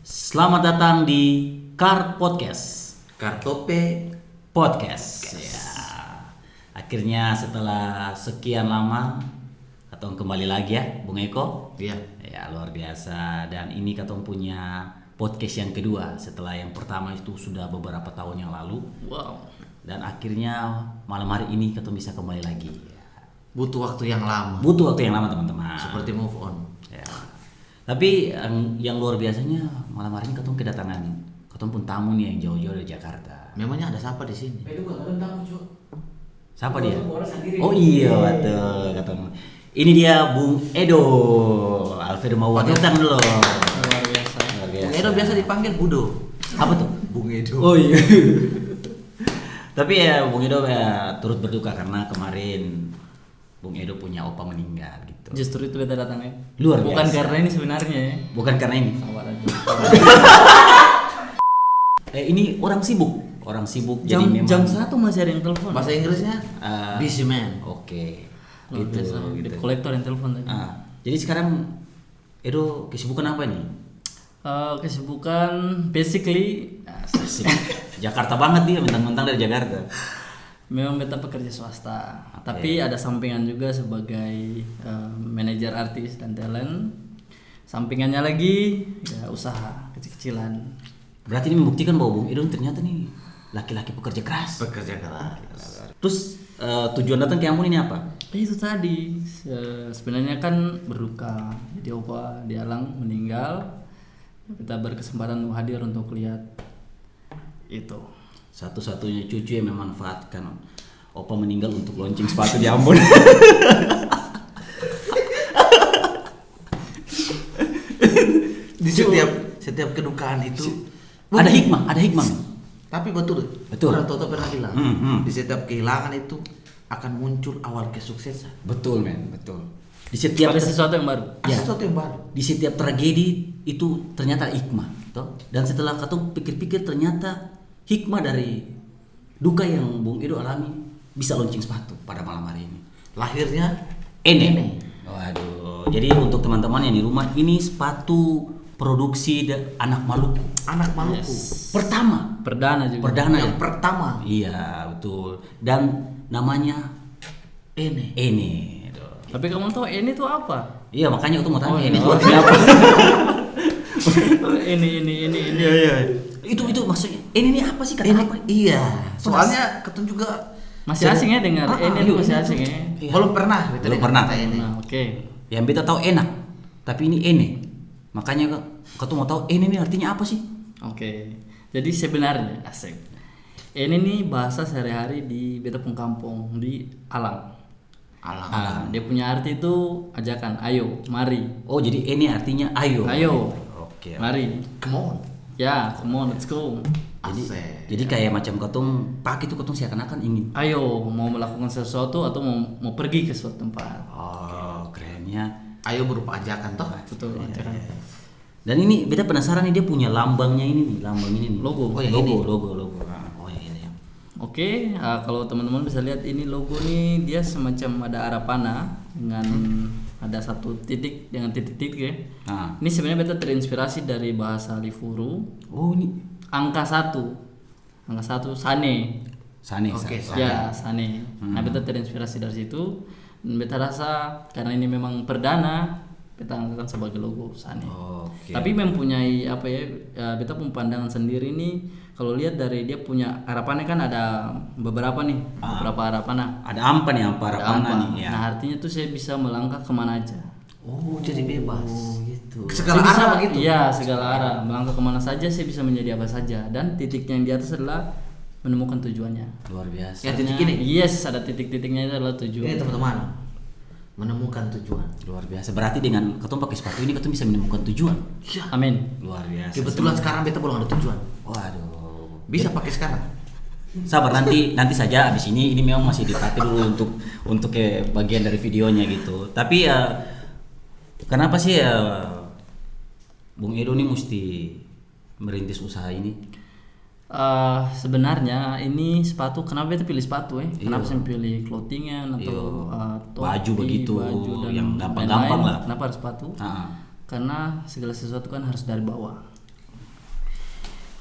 Selamat datang di Car Podcast. Kartope Podcast. Ya. Akhirnya setelah sekian lama Katong kembali lagi ya, Bung Eko. Iya. Ya, luar biasa. Dan ini Katong punya podcast yang kedua setelah yang pertama itu sudah beberapa tahun yang lalu. Wow. Dan akhirnya malam hari ini Katong bisa kembali lagi. Butuh waktu yang lama. Butuh waktu yang lama, teman-teman. Seperti move on. Ya. Tapi yang luar biasanya malam hari ini Katong kedatangan Katong pun tamu nih yang jauh-jauh dari Jakarta. Memangnya ada siapa di sini? Siapa dia? Oh iya, betul Katong. Ini dia Bung Edo Alfredo Mawar. Datang dulu. Luar biasa. Bung Edo biasa dipanggil Budo. Apa tuh? Bung Edo. Oh iya. Tapi ya Bung Edo ya turut berduka karena kemarin Bung Edo punya opa meninggal gitu. Justru itu beta datang ya. Luar Bukan biasa. karena ini sebenarnya ya. Bukan karena ini. Sabar aja. Ini orang sibuk. Orang sibuk Jam jadi memang jam 1 masih ada yang telepon. Bahasa Inggrisnya busy man. Oke. Luar Gitu, biasa. gitu. Debt collector yang telepon tadi. Jadi sekarang Edo kesibukan apa nih? Kesibukan basically Asik. Jakarta banget dia, mentang-mentang dari Jakarta. memang beta pekerja swasta, tapi ada sampingan juga sebagai manajer artis dan talent. Sampingannya lagi ya usaha kecil-kecilan. Berarti ini membuktikan bahwa Bung Edo ternyata nih laki-laki pekerja keras. Pekerja keras. Terus tujuan datang ke Ambon ini apa? Itu tadi sebenarnya kan berduka. Jadi opa Dialang meninggal. Kita berkesempatan hadir untuk lihat itu. Satu-satunya cucu yang memanfaatkan opa meninggal untuk launching sepatu di Ambon. Di setiap kedukaan itu ada hikmah. Tapi betul. Betul. Orang Toto pernah bilang, di setiap kehilangan itu akan muncul awal kesuksesan. Betul, men, betul. Di setiap Ada sesuatu yang baru. Ya. Sesuatu yang baru. Di setiap tragedi itu ternyata hikmah, toh. Dan setelah Katong pikir-pikir ternyata hikmah dari duka yang Bung Edo alami bisa launching sepatu pada malam hari ini. Lahirnya Ene. Waduh. Jadi untuk teman-teman yang di rumah, ini sepatu produksi anak Maluku. anak Maluku. Yes. Pertama. Perdana juga. Perdana Yang ya? pertama. Iya, betul. Dan namanya Ene. Ene. Tuh. Tapi kamu tahu ini tuh apa? Iya, makanya aku mau tanya Oh, Ene iya. itu siapa? ini. Iya. Itu maksudnya ini apa sih, kata Ini apa? iya. Soalnya ketemu juga Masih asing ya dengar. Ini iya, masih iya. asing ya. Iya. belum pernah. Beta Belum dengar pernah. kata Ene. Nah, oke. Yang beta tahu enak, tapi ini Ene. Makanya kau tuh mau tahu Ene ini artinya apa sih? Oke. Jadi sebenarnya asik. Ini nih bahasa sehari-hari di beta pun kampung di Alang. Alang. Dia punya arti itu ajakan, ayo, mari. Oh, jadi Ene artinya ayo. Ayo. Oke. Mari. Come on. Ya, come on, let's go. Jadi kayak macam katong pak itu katong seakan-akan ingin. Ayo, mau melakukan sesuatu atau mau pergi ke suatu tempat. Oh, kerennya. Ayo berupa ajakan toh. Betul, ajakan. Dan ini beta penasaran nih, dia punya lambangnya ini nih, lambang ini nih. Logo. Oh, yang ini. logo. Oh ya ini. Oke, kalau teman-teman bisa lihat ini logo nih, dia semacam ada arah panah dengan ada satu titik dengan titik-titik ya. Nah. Ini sebenarnya beta terinspirasi dari bahasa Livuru. Oh, ini Angka 1 Sane. Sane. Oke, Sane. Ya, Sane. Nah, beta terinspirasi dari situ. Dan beta rasa karena ini memang perdana, beta angkat sebagai logo Sane. Oke. Tapi mempunyai apa ya, beta pun pandangan sendiri nih. Kalau lihat dari dia punya harapannya kan ada beberapa nih, beberapa harapan. Ada ampa nih, ampa Ada harapan ampa. nih ya. Nah, artinya tuh saya bisa melangkah kemana aja. Oh jadi bebas. gitu. Segala Saya bisa, arah gitu. Iya, segala arah. Melangkah kemana saja saya bisa menjadi apa saja. Dan titiknya yang di atas adalah menemukan tujuannya. Luar biasa. Ya titik ini. Yes, ada titik-titiknya itu adalah tujuan. Ini teman-teman. Menemukan tujuan. Luar biasa. Berarti dengan katong pakai sepatu ini katong bisa menemukan tujuan. Ya. Amin. Luar biasa. Kebetulan sekarang beta belum ada tujuan. Waduh. Bisa pakai sekarang. Sabar, nanti saja abis ini memang masih dipakai dulu untuk ke bagian dari videonya gitu. Tapi kenapa sih Bung Edo nih mesti merintis usaha ini? Sebenarnya ini sepatu, kenapa kita pilih sepatu ya? Kenapa Iya. saya pilih clothingan atau topi, Baju begitu, dan yang gampang-gampang lain-lain. lah. Kenapa harus sepatu? Ah. Karena segala sesuatu kan harus dari bawah.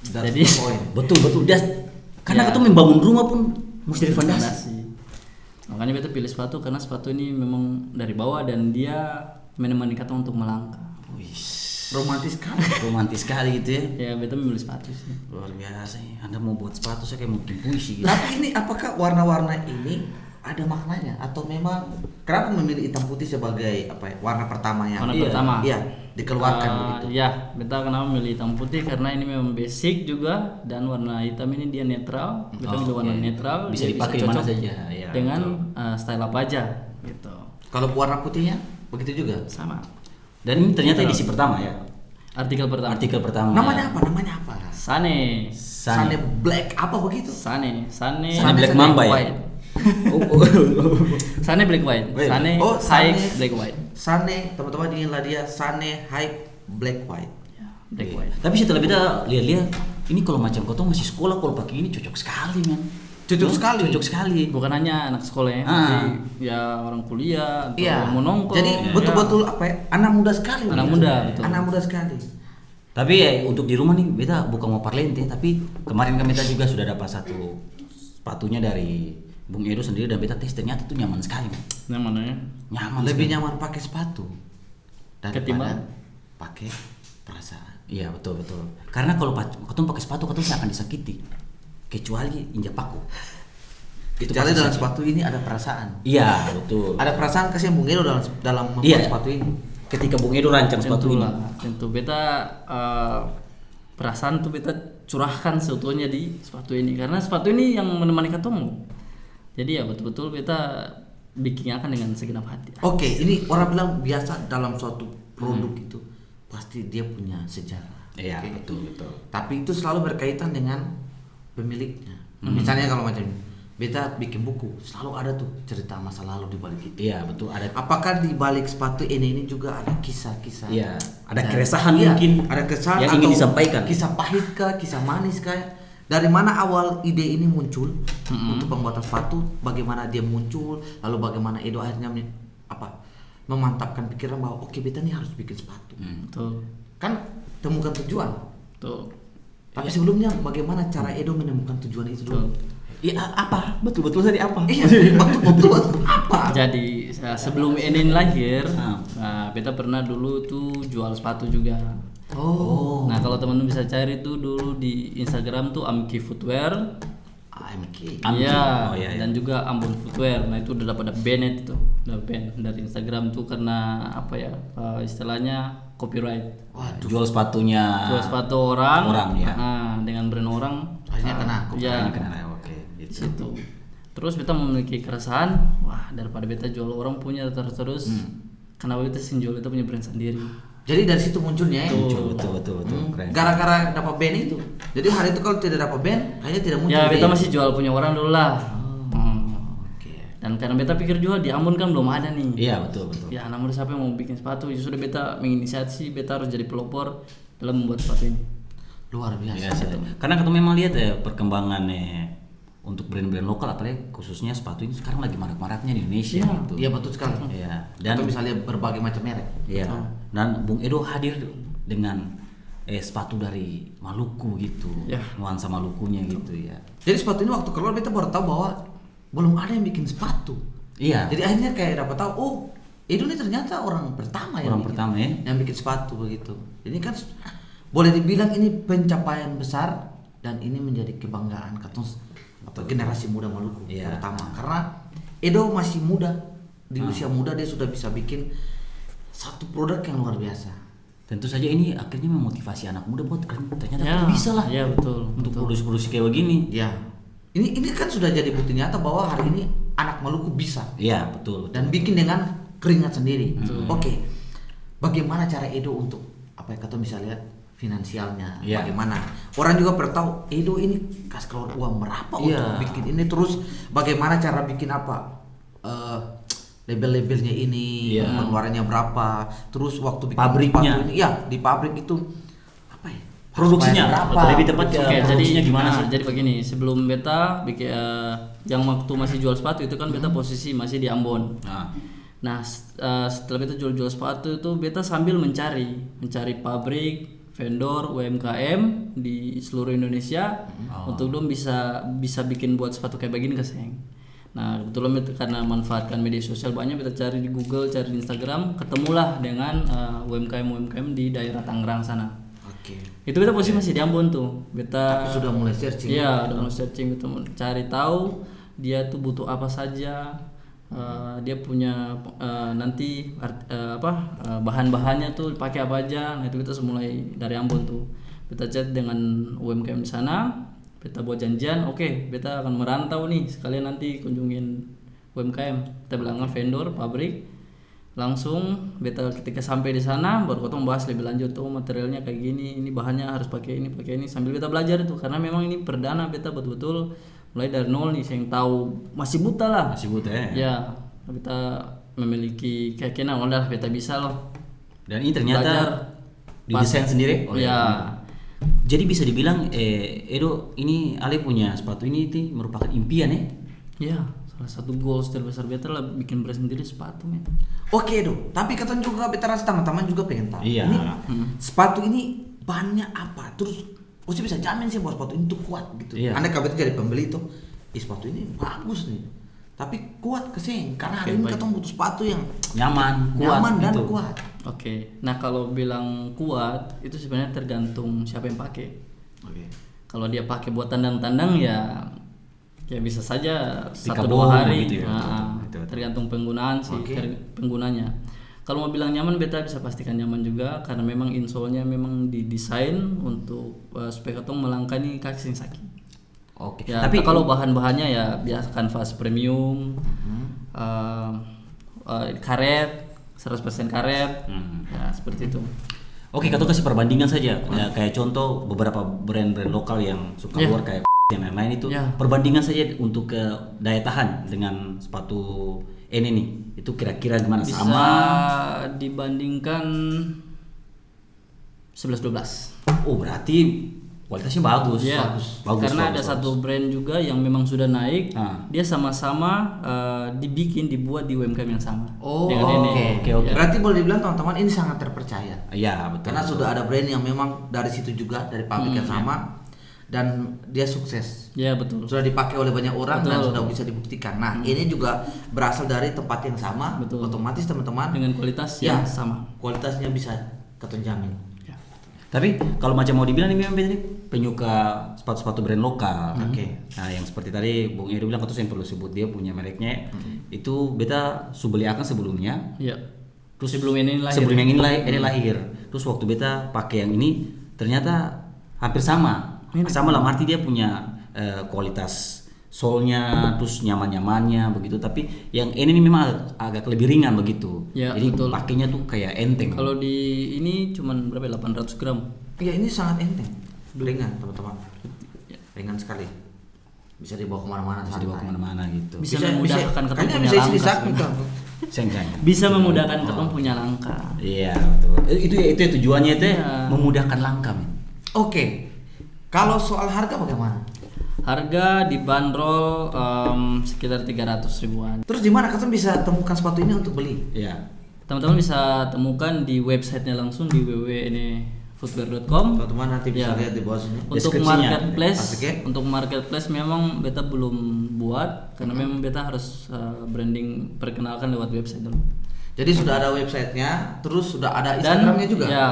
Jadi Betul dia karena Ya. kita membangun rumah pun mesti dari fondasi. fondasi. Makanya beta pilih sepatu karena sepatu ini memang dari bawah dan dia menemani kita untuk melangkah. Wih, romantis kan? romantis sekali gitu ya. Ya beta memilih sepatu sih. Luar biasa ya. Anda mau buat sepatu saya kayak mau bikin puisi gitu. Tapi ini apakah warna-warna ini ada maknanya atau memang kenapa memilih hitam putih sebagai apa ya, warna pertama yang Warna Iya, pertama. iya dikeluarkan begitu. Ya, beta kenapa memilih hitam putih karena ini memang basic juga dan warna hitam ini dia netral. Beta milih warna netral. Bisa dia dipakai di mana cocok saja ya. dengan betul. style apa aja gitu. Kalau warna putihnya begitu juga. Sama. Dan ini ternyata edisi pertama ya. Artikel pertama. Artikel pertama. Namanya apa? Namanya apa? Sane. Sane Black apa begitu? Sane Black Mamba ya? white. Sane black white. Wait. Sane Oh, high Sane. black white. Sane, teman-teman inginlah dia Sane High Black White. Ya, black white. Tapi setelah beta lihat-lihat, ini kalau macam kau masih sekolah kalau pakai ini cocok sekali men. Cocok sekali. Cocok sekali. Bukan hanya anak sekolah ya, Ah. tapi ya orang kuliah atau Iya. yang mau nongkrong. Jadi Ya. betul-betul apa ya? Anak muda sekali. Anak begitu. muda, betul. Anak muda sekali. Tapi ya, untuk di rumah nih beta bukan mau parlente, tapi kemarin kan beta juga sudah dapat satu sepatunya dari Bung Edo sendiri dan beta tes ternyata tuh nyaman sekali men. Yang mana ya? Nyaman Lebih sekali. nyaman pakai sepatu daripada Ketimbang? pakai perasaan. Iya betul. Karena kalau ketemu pakai sepatu ketemu saya akan disakiti. Kecuali injak paku. Itu Kecuali pasti dalam sakit. sepatu ini ada perasaan. Iya betul. Ada perasaan kasih Bung Edo dalam membuat Iya. sepatu ini. Ketika Bung Edo rancang sepatu ini. Tentu beta perasaan tuh beta curahkan seutuhnya di sepatu ini karena sepatu ini yang menemani ketemu. Jadi ya betul-betul beta bikinnya akan dengan segenap hati. Oke, ini orang bilang biasa dalam suatu produk itu pasti dia punya sejarah. Iya Oke. betul. Tapi itu selalu berkaitan dengan pemiliknya. Misalnya kalau macam beta bikin buku, selalu ada tuh cerita masa lalu di balik itu. Iya betul ada. Apakah di balik sepatu ini juga ada kisah-kisah? Iya, ada Dan- keresahan iya, mungkin ada keresahan yang ingin atau disampaikan. Kisah pahit kah, kisah manis kah? Dari mana awal ide ini muncul untuk pembuatan sepatu? Bagaimana dia muncul? Lalu bagaimana Edo akhirnya memantapkan pikiran bahwa oke beta nih harus bikin sepatu. Betul. Kan temukan tujuan. Betul. Tapi sebelumnya bagaimana cara Edo menemukan tujuan itu dulu? Iya apa? Betul tadi apa? Iya, betul apa? Jadi sebelum Enin lahir, Ah. beta pernah dulu tuh jual sepatu juga. Oh, Nah kalau teman-teman bisa cari tuh dulu di Instagram tuh Amki Footwear. AMK. Amki. Iya, Oh, iya. dan juga Ambon Footwear. Nah itu udah dapat banned itu, udah ban dari Instagram tuh karena apa ya istilahnya copyright. Waduh, Jual sepatunya. Jual sepatu orang, Orang, ya. dengan brand orang. akhirnya kena. Ya, Ini kenal oke di gitu. situ. Terus beta memiliki keresahan, wah daripada beta jual orang punya terus, kenapa beta sih jual kita punya brand sendiri? Jadi dari situ munculnya ya. Betul. Keren. Gara-gara dapat band itu. Jadi hari itu kalau tidak dapat band, kayaknya tidak muncul. Ya beta band. masih jual punya orang dulu lah. Oke. Dan karena beta pikir juga di Ambon kan belum ada nih. Iya betul. Ya namun siapa yang mau bikin sepatu? Ya sudah beta menginisiasi, beta harus jadi pelopor dalam membuat sepatu ini. Luar biasa. Iya, karena kita memang lihat ya perkembangan untuk brand-brand lokal apalagi khususnya sepatu ini sekarang lagi marak-maraknya di Indonesia Iya. gitu. Iya betul sekali. Iya. Dan Dan bisa lihat berbagai macam merek. iya. Dan Bung Edo hadir dengan sepatu dari Maluku gitu. Ya. Nuansa Malukunya gitu ya. Jadi sepatu ini waktu keluar beta baru tahu bahwa belum ada yang bikin sepatu. Iya. Jadi akhirnya kayak dapat tahu, oh Edo ini ternyata orang pertama Orang pertama, ya. yang bikin sepatu begitu. Ini kan boleh dibilang ini pencapaian besar dan ini menjadi kebanggaan katong atau generasi muda Maluku Iya. terutama karena Edo masih muda di usia muda dia sudah bisa bikin satu produk yang luar biasa. Tentu saja ini akhirnya memotivasi anak muda buat ternyata Ya, kita bisa lah ya, betul, untuk betul. produksi kayak begini. Ya, ini kan sudah jadi bukti nyata bahwa hari ini anak Maluku bisa Iya betul. dan bikin dengan keringat sendiri. Oke, bagaimana cara Edo untuk apa ya kata bisa lihat finansialnya, Iya. bagaimana orang juga perlu tahu Edo ini kas keluar uang berapa Iya. untuk bikin ini terus bagaimana cara bikin apa label-labelnya ini Iya. pengeluarannya berapa terus waktu bikin Pabriknya. sepatu ini ya di pabrik itu apa ya Produksinya, harus bayar berapa lebih tepat Oke, ya, jadi produksinya gimana sih? Jadi begini, sebelum beta bikin yang waktu masih jual sepatu itu kan beta posisi masih di Ambon. Nah, setelah beta jual sepatu itu beta sambil mencari pabrik, vendor UMKM di seluruh Indonesia untuk dong bisa bikin buat sepatu kayak begini Kaseng. Nah kebetulan itu karena manfaatkan media sosial banyak, kita cari di Google, cari di Instagram, ketemulah dengan UMKM di daerah Tangerang sana. Oke. Itu kita posisi masih di Ambon tuh. Beta Tapi sudah mulai searching. Iya, udah mulai searching, kita cari tahu dia tuh butuh apa saja. Dia punya nanti bahan-bahannya tuh pakai apa aja. Nah itu kita mulai dari Ambon tuh. Kita chat dengan UMKM di sana, kita buat janjian, oke, kita akan merantau nih, sekalian nanti kunjungin UMKM. Kita bilangnya vendor, pabrik, langsung beta ketika sampai di sana baru kita bahas lebih lanjut tuh materialnya kayak gini, ini bahannya harus pakai ini sambil beta belajar itu, karena memang ini perdana beta betul-betul mulai dari nol nih, yang tahu masih buta lah. Masih buta ya. Ya, beta memiliki keyakinan udah beta bisa loh. Dan ini ternyata Belajar. didesain sendiri oleh Ya. Jadi bisa dibilang Edo ini Ale punya sepatu ini itu merupakan impian ya. Ya, salah satu goals terbesar beta lah bikin brand sendiri sepatu men. Oke dong, tapi kata juga beta rasa teman-teman juga pengen tahu. Iya. Ini sepatu ini bahannya apa? Terus Uci bisa jamin sih bahwa sepatu ini tuh kuat gitu. Iya. Anda kabet jadi pembeli tuh, sepatu ini bagus nih. Tapi kuat keseng karena hari ini baik. kita butuh sepatu yang Nyaman, kuat nyaman dan gitu. kuat. Oke. Nah, kalau bilang kuat itu sebenarnya tergantung siapa yang pakai. Oke. Kalau dia pakai buat tandang-tandang ya bisa saja Ketika 1-2 bom hari. gitu ya. Nah, Betul. tergantung penggunaan sih, Oke. penggunanya. Kalau mau bilang nyaman, beta bisa pastikan nyaman juga karena memang insole-nya memang didesain untuk supaya ketong melangkah nih kaki sing sakit. Oke. Ya, Tapi kalau bahan-bahannya ya biasa kanvas premium, karet, 100% karet, ya seperti itu. Oke, kata kasih perbandingan saja. Ya, kayak contoh beberapa brand-brand lokal yang suka Ya. keluar kayak dan lain-lain itu. Ya. Perbandingan saja untuk ke daya tahan dengan sepatu ini nih. Itu kira-kira gimana, Bisa sama? dibandingkan 11-12. Oh, berarti kualitasnya bagus. Ya, Bagus. karena ada bagus. satu brand juga yang memang sudah naik, Ah. dia sama-sama dibuat di UMKM yang sama. Oh, dengan ini. oke. Berarti boleh dibilang teman-teman ini sangat terpercaya. Iya, betul. Karena betul. sudah ada brand yang memang dari situ juga, dari pabrik yang sama dan dia sukses. Ya betul. Sudah dipakai oleh banyak orang dan Betul. sudah bisa dibuktikan. Nah, ini juga berasal dari tempat yang sama. Betul. Otomatis teman-teman Dengan kualitas ya, yang sama. kualitasnya bisa ketonjamin. Ya. Tapi kalau macam mau dibilang ini memang beta ini penyuka sepatu-sepatu brand lokal. Oke. Nah, yang seperti tadi Bung Edo bilang, yang perlu sebut dia punya mereknya. Itu beta beli akan sebelumnya. Ya. Terus sebelum ini lahir. Sebelum yang ini lahir. Terus waktu beta pakai yang ini ternyata hampir sama. Sama lah, arti dia punya kualitas solnya, terus nyaman-nyamannya begitu. Tapi yang ini memang agak lebih ringan begitu. Ya, Jadi betul. pakainya tuh kayak enteng. Kalau di ini cuman berapa? 800 gram. Iya, ini sangat enteng. Ringan, teman-teman. Ringan sekali. Bisa dibawa kemana-mana. bisa dibawa santai. kemana-mana gitu. Bisa memudahkan ketemu kayaknya punya bisa isi di langkah saku sebenarnya. kan. Sengkang. Bisa memudahkan ketemu punya langkah. Iya, betul. Itu tujuannya itu Iya. memudahkan langkah, men. Oke. Kalau soal harga bagaimana? Harga dibanderol sekitar 300 ribuan. Terus di mana kalian bisa temukan sepatu ini untuk beli? Iya. Teman-teman bisa temukan di websitenya langsung di www.footwear.com. Teman-teman nanti bisa Ya. lihat di bawah sini. Untuk Deskripsinya. marketplace, Oke. untuk marketplace memang beta belum buat karena memang beta harus branding perkenalkan lewat website dulu. Jadi sudah ada websitenya, terus sudah ada Dan Instagramnya juga. Ya,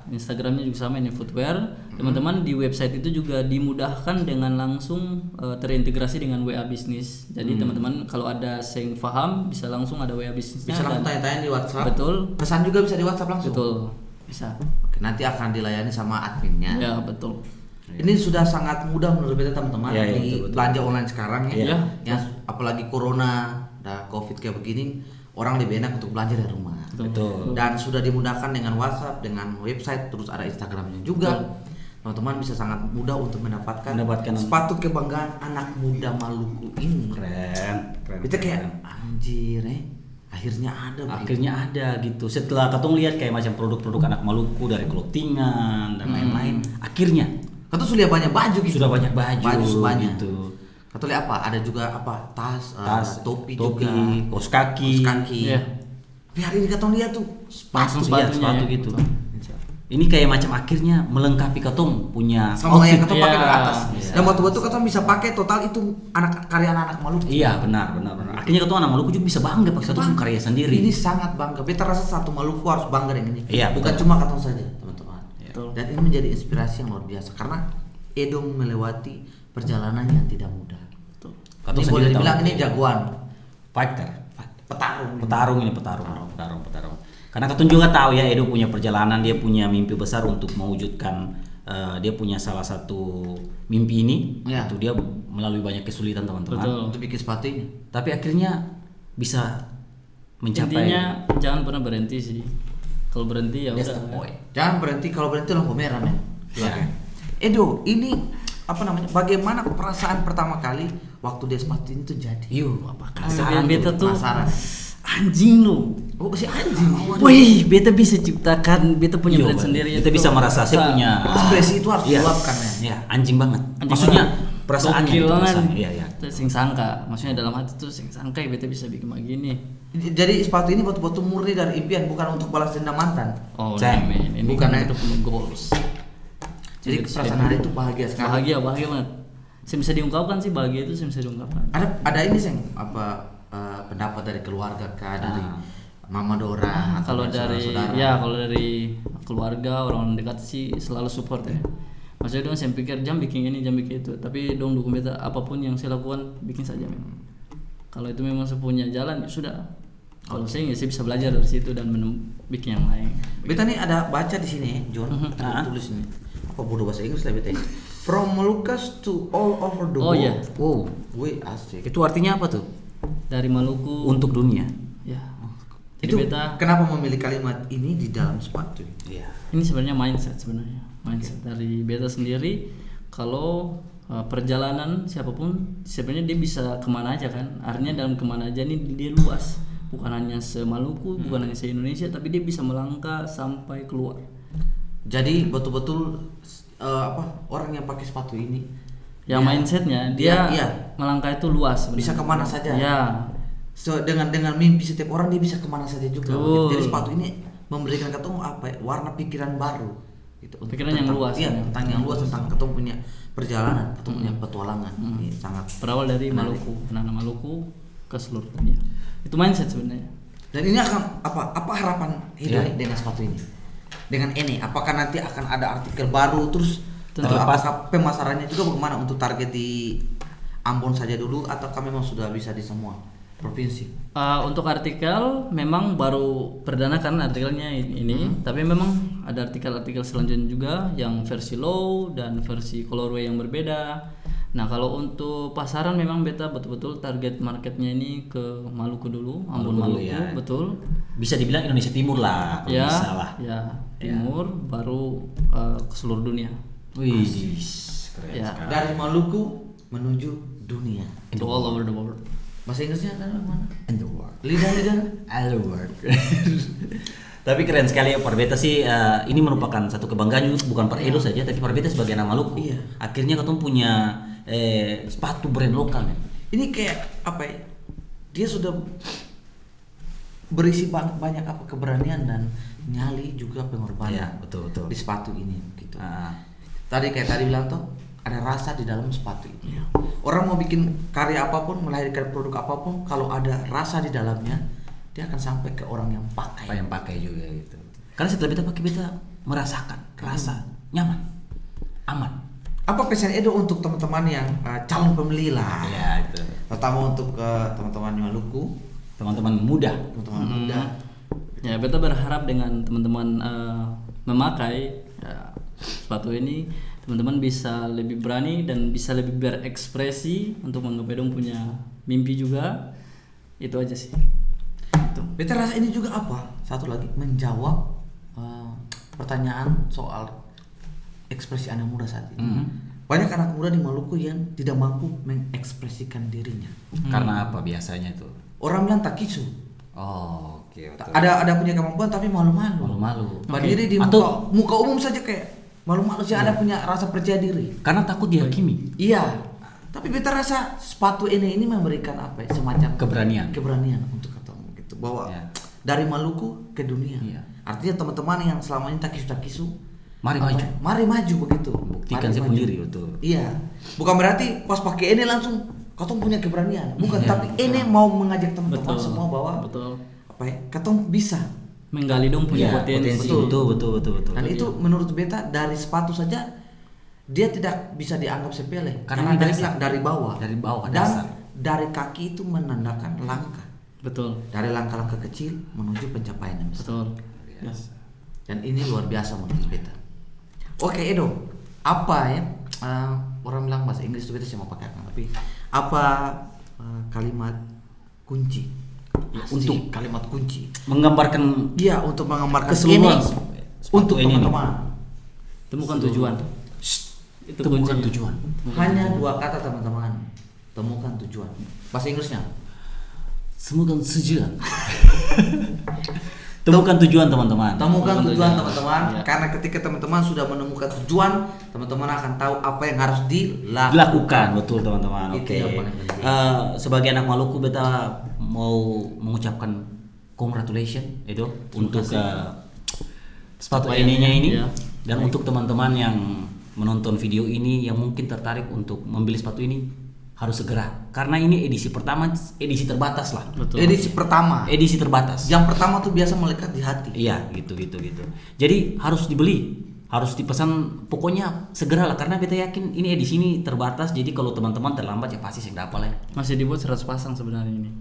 Instagramnya juga sama, ini footwear. Teman-teman di website itu juga dimudahkan dengan langsung terintegrasi dengan WA bisnis. Jadi teman-teman kalau ada yang paham bisa langsung ada WA bisnisnya. Bisa langsung dan- tanya-tanya di WhatsApp. Betul. Pesan juga bisa di WhatsApp langsung. Betul, bisa. Oke, nanti akan dilayani sama adminnya. Ya betul. Ini sudah sangat mudah menurut kita teman-teman Iya, iya, di betul, betul. belanja online sekarang ya. Iya. Yang apalagi corona, dan covid kayak begini, orang lebih enak untuk belanja dari rumah. Betul. Dan sudah dimudahkan dengan WhatsApp, dengan website, terus ada Instagramnya juga. Teman-teman bisa sangat mudah untuk mendapatkan sepatu kebanggaan anak muda Maluku ini. Keren. Kita kayak anjir akhirnya ada. begitu. Akhirnya ada gitu. Setelah katong lihat kayak macam produk-produk anak Maluku dari clothingan dan lain-lain, akhirnya Kata sudah banyak baju gitu. sudah banyak baju, banyak. gitu. Kata lihat apa? Ada juga apa? Tas, topi juga, kaos kaki. kaos kaki. Iya. Tapi hari ini kata lihat tuh Langsung sepatu, sepatunya sepatu ya. gitu. ini kayak macam akhirnya melengkapi katong punya Sama yang outfit. kita pakai dari Iya. atas. Iya. Dan betul-betul kita bisa pakai total itu karya anak Maluku. Iya benar. Akhirnya katong anak Maluku juga bisa bangga pas katong karya sendiri. Ini sangat bangga. Beta rasa satu Maluku harus bangga dengan ini. Iya, Bukan betul. cuma katong saja, teman-teman. Betul. Dan ini menjadi inspirasi yang luar biasa karena Edo melewati perjalanan yang tidak mudah. Betul. Katong Ini boleh sendiri dibilang tahu. ini jagoan. Fighter. Petarung. Petarung. Karena katong juga tahu ya Edo punya perjalanan, dia punya mimpi besar untuk mewujudkan dia punya salah satu mimpi ini. Ya. Itu dia melalui banyak kesulitan teman-teman. Betul. Untuk bikin sepatu ini. Tapi akhirnya bisa mencapai Intinya jangan pernah berhenti sih. Kalau berhenti ya That's the udah. point. Jangan berhenti, kalau berhenti lampu merah men. Ya. Oke. Edo, ini apa namanya? Bagaimana perasaan pertama kali waktu dia sepatu ini tuh jadi? Yuk, Penasaran beta tuh penasaran. anjing lu. Oh, si anjing. Wih, beta bisa ciptakan, beta punya Iya, brand Bang. sendiri. Kita bisa merasa saya punya Ekspresi itu harus Iya. diluapkan men. Iya, anjing banget. Anjing Maksudnya banget. perasaannya Gokil itu banget. perasaan. Iya. Terus sing sangka, maksudnya dalam hati tuh sing sangka beta bisa bikin begini. Jadi sepatu ini betul-betul murni dari impian, bukan untuk balas dendam mantan. Oh, Ceng. men, ini Bukan, kan eh. kita punya goals. Jadi perasaan hari itu bahagia sekali. Bahagia banget. Saya bisa diungkapkan sih, bahagia itu saya bisa diungkapkan. Ada ini sih apa pendapat dari keluarga kah, dari Mama Dora atau Kalau dari dari saudara-saudara? ya kalau dari keluarga orang dekat sih selalu support ya. Maksudnya dong saya pikir jam bikin ini jam bikin itu, tapi dong dukung beta apapun yang saya lakukan bikin saja memang. Kalau itu memang saya punya jalan ya sudah. Kalau saya ya saya bisa belajar dari situ dan bikin yang lain. Beta nih ada baca di sini, John. Ada tulis ini. Apa bodoh bahasa Inggris lah beta ini. From Moluccas to all over the Oh, world. iya. Wow, Wih, asik. itu artinya apa tuh? Dari Maluku Untuk dunia. ya. Jadi Itu beta kenapa memilih kalimat ini di dalam sepatu? Iya. ini sebenarnya mindset mindset dari beta sendiri. Kalau perjalanan siapapun sebenarnya dia bisa kemana aja kan, artinya dalam kemana aja ini dia luas, bukan hanya se-Maluku, bukan hanya se-Indonesia, tapi dia bisa melangkah sampai keluar. Jadi betul-betul orang yang pakai sepatu ini Yang mindsetnya dia iya. melangkah itu luas sebenarnya. Bisa kemana saja. Ya, dengan mimpi setiap orang dia bisa kemana saja juga. Betul. Jadi sepatu ini memberikan ketemu warna pikiran baru gitu. Pikiran yang luas, Iya, ya. tentang yang luas, tentang ketemu punya perjalanan, ketemu punya petualangan. Ini sangat berawal dari Maluku, anak Maluku ke seluruh dunia. Itu mindset sebenarnya. Dan ini akan apa harapan hidup dengan sepatu ini? Dengan ini, apakah nanti akan ada artikel baru terus Tentu. apakah pemasarannya juga bagaimana untuk target di Ambon saja dulu ataukah memang sudah bisa di semua provinsi? Untuk artikel memang baru perdana kan artikelnya ini, tapi memang ada artikel-artikel selanjutnya juga yang versi low dan versi colorway yang berbeda. Nah kalau untuk pasaran memang beta betul-betul target marketnya ini ke Maluku dulu, Ambon Maluku dulu, Maluku, ya. betul. Bisa dibilang Indonesia Timur lah, kalau Ya, bisa lah. ya timur baru ke seluruh dunia. Wih, keren Ya. sekali. Dari Maluku menuju dunia. To all over the world. Bahasa Inggrisnya ada mana? In the world. Lidah-lidah. All the world. Tapi keren sekali ya Parbeta sih, ini merupakan satu kebanggaan juga bukan per Edo saja, tapi Parbeta sebagai anak Maluku. Iya. Akhirnya ketemu punya sepatu brand lokal nih. Ini kayak apa ya? Dia sudah berisi banyak apa keberanian dan nyali juga pengorbanan. Iya, betul. Di sepatu ini gitu. Ah, Tadi bilang tuh ada rasa di dalam sepatu ini. Iya. Orang mau bikin karya apapun, melahirkan produk apapun, kalau ada rasa di dalamnya, dia akan sampai ke orang yang apa pakai. yang pakai juga gitu. Karena setelah kita pakai kita merasakan rasa nyaman, aman. Apa pesan Edo untuk teman-teman yang calon pembeli lah? Ya itu. Terutama untuk teman-teman Maluku, Teman-teman muda. teman-teman muda. Ya beta berharap dengan teman-teman memakai sepatu ini, teman-teman bisa lebih berani dan bisa lebih berekspresi untuk menggapai dong punya mimpi juga. Itu aja sih. Itu. Beta rasa ini juga apa? Satu lagi menjawab pertanyaan soal ekspresi anak muda saat ini. Banyak anak muda di Maluku yang tidak mampu mengekspresikan dirinya. Karena apa biasanya itu? Orang bilang tak kisu. Oh, oke. betul. Ada punya kemampuan tapi malu-malu. Malu-malu. Berdiri di Atau- muka umum saja kayak malu-malu sih, ada punya rasa percaya diri. Karena takut dihakimi. Iya. Tapi beta rasa sepatu ini memberikan apa ya, semacam Keberanian. untuk ketemu gitu bahwa Ya. dari Maluku ke dunia. Iya. Artinya teman-teman yang selama ini takisu-takisu, Mari maju. Mari maju begitu. Buktikan Mari saya maju. sendiri, betul. Iya. Bukan berarti pas pakai ini langsung katong punya keberanian. Bukan, Iya. tapi ini mau mengajak teman-teman Betul. semua bahwa Betul. apa ya? Katong bisa. Menggali dong punya Iya, potensi. Betul. Dan itu menurut beta dari sepatu saja dia tidak bisa dianggap sepele Karena karena dari dasar. dari bawah. Dari bawah, Dan dasar. dari kaki itu menandakan langkah. Betul. Dari langkah-langkah kecil menuju pencapaian yang besar. Betul. Ya. Dan ini luar biasa menurut beta. Oke Edo, apa ya? Orang bilang bahasa Inggris itu beta saya mau pakai tapi apa kalimat kunci untuk kalimat kunci? Menggambarkan Iya, untuk menggambarkan keseluruhan ini sepatu untuk ini nih. teman-teman. Temukan tujuan. Itu temukan kuncinya. tujuan. Hanya dua kata teman-teman. Temukan tujuan. Bahasa Inggrisnya. Temukan tujuan. Temukan tujuan teman-teman. Temukan tujuan tujuan. teman-teman. Ya. Karena ketika teman-teman sudah menemukan tujuan, teman-teman akan tahu apa yang harus Dilakukan, betul teman-teman. Itu Oke. yang paling penting. Sebagai anak Maluku beta mau mengucapkan congratulations Edo untuk sepatu Capaian ininya ini ya. dan Baik. untuk teman-teman yang menonton video ini yang mungkin tertarik untuk membeli sepatu ini harus segera karena ini edisi pertama, edisi terbatas lah. Betul. Edisi pertama. Edisi terbatas. Yang pertama tuh biasa melekat di hati. Iya, gitu. Jadi harus dibeli, harus dipesan, pokoknya segeralah karena beta yakin ini edisi ini terbatas. Jadi kalau teman-teman terlambat ya pasti saya dapat lah. Ya. Masih dibuat 100 pasang sebenarnya ini.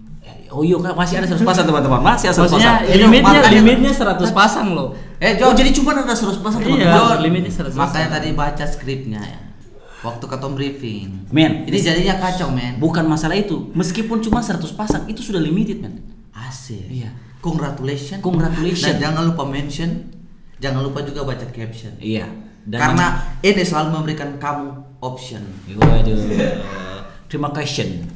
Oh iya Kak, masih ada 100 pasang teman-teman, masih ada 100 Maksudnya pasang. Ini makanya- limitnya 100 pasang loh. Oh jadi cuma ada 100 pasang Iya. teman-teman. limitnya 100 Makanya pasang. tadi baca skripnya ya. Waktu ketemu briefing. Men, Ini jadinya kacau men. bukan masalah itu, meskipun cuma 100 pasang itu sudah limited men. Asik. Iya. Congratulations. Congratulations. Dan jangan lupa mention. Jangan lupa juga baca caption. Iya. Dan Karena ini selalu memberikan kamu option. waduh, terima kasih.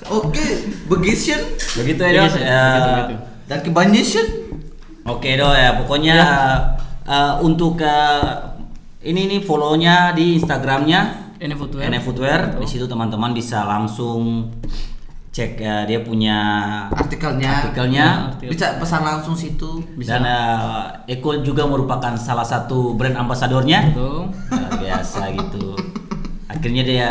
Oke, begitu. Begitu ya Dok. Begitu. Dan kebanyakan. Oke Dok ya, pokoknya untuk ini nih follow-nya di Instagramnya NF Footwear. NF Footwear. Betul. Di situ teman-teman bisa langsung cek dia punya Artikelnya. Artikel. Bisa pesan langsung situ. Bisa. dan Eko juga merupakan salah satu brand ambasadornya. Betul. Luar biasa gitu. Akhirnya dia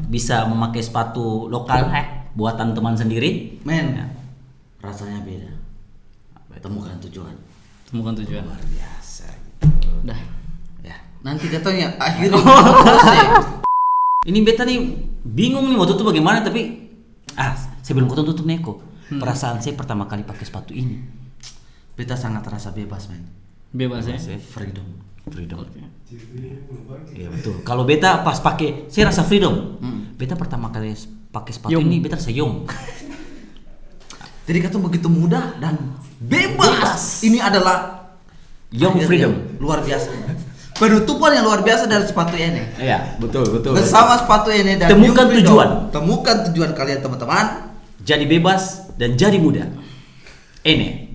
bisa memakai sepatu lokal buatan teman sendiri. Men, Ya. rasanya beda. Temukan tujuan. Temukan tujuan. Luar biasa. Dah. Ya. Nanti katanya akhirnya selesai. Ini beta nih bingung nih mau tutup bagaimana tapi sebelum kau tutup Neko, perasaan saya pertama kali pakai sepatu ini. Beta sangat terasa bebas men. Bebas ya. Freedom. Freedom. Oke. Iya betul. Kalau beta pas pakai, saya rasa freedom. Beta pertama kali pakai sepatu Yong. ini beta rasa yong. Jadi kata begitu mudah dan bebas. Ini adalah Yong akhirnya freedom. luar biasa. Penutupan yang luar biasa dari sepatu ini. Iya betul. Bersama sepatu ini dan Temukan New Freedom. tujuan. Temukan tujuan kalian teman-teman. Jadi bebas dan jadi muda. Ini.